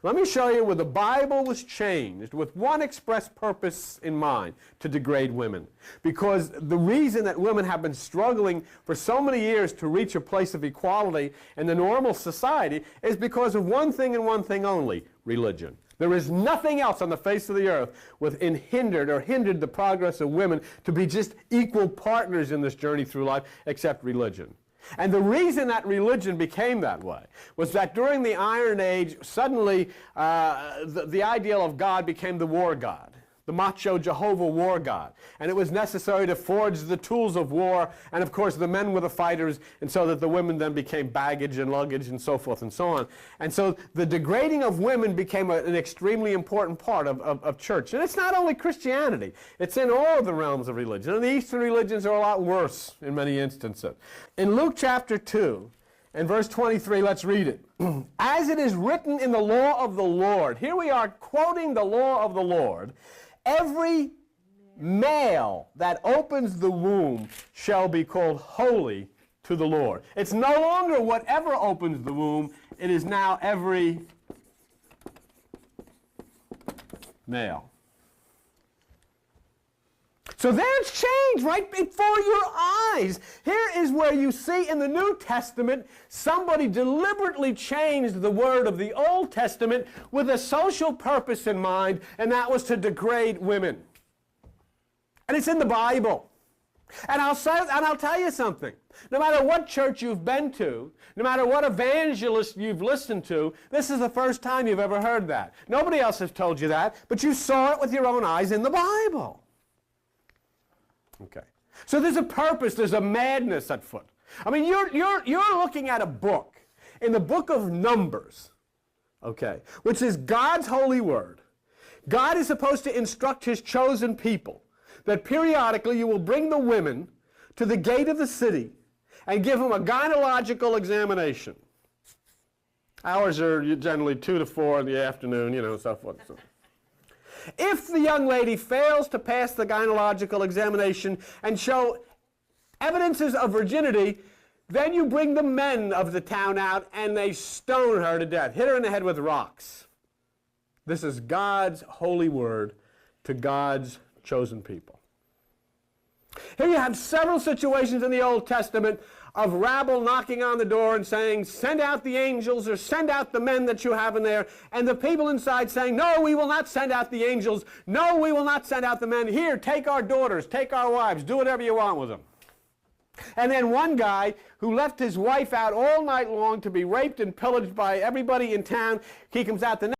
Let me show you where the Bible was changed with one express purpose in mind: to degrade women. Because the reason that women have been struggling for so many years to reach a place of equality in the normal society is because of one thing and one thing only: religion. There is nothing else on the face of the earth within hindered the progress of women to be just equal partners in this journey through life except religion. And the reason that religion became that way was that during the Iron Age, suddenly the ideal of God became the war god, the macho Jehovah war god. And it was necessary to forge the tools of war, and of course the men were the fighters, and so that the women then became baggage and luggage and so forth and so on. And so the degrading of women became an extremely important part of church. And it's not only Christianity, it's in all of the realms of religion. And the Eastern religions are a lot worse in many instances. In Luke chapter 2 and verse 23, let's read it. As it is written in the law of the Lord, here we are quoting the law of the Lord, every male that opens the womb shall be called holy to the Lord. It's no longer whatever opens the womb, it is now every male. So that's changed right before your eyes. Here is where you see in the New Testament somebody deliberately changed the word of the Old Testament with a social purpose in mind, and that was to degrade women. And it's in the Bible. And I'll tell you something. No matter what church you've been to, no matter what evangelist you've listened to, this is the first time you've ever heard that. Nobody else has told you that, but you saw it with your own eyes in the Bible. Okay. So there's a purpose, there's a madness at foot. I mean, you're looking at a book, in the book of Numbers, okay, which is God's holy word. God is supposed to instruct his chosen people that periodically you will bring the women to the gate of the city and give them a gynecological examination. Hours are generally 2 to 4 in the afternoon, you know, so forth. So. If the young lady fails to pass the gynecological examination and show evidences of virginity, then you bring the men of the town out and they stone her to death, hit her in the head with rocks. This is God's holy word to God's chosen people. Here you have several situations in the Old Testament of rabble knocking on the door and saying, send out the angels or send out the men that you have in there, and the people inside saying, no, we will not send out the angels, no, we will not send out the men, here, take our daughters, take our wives, do whatever you want with them. And then one guy who left his wife out all night long to be raped and pillaged by everybody in town, he comes out the next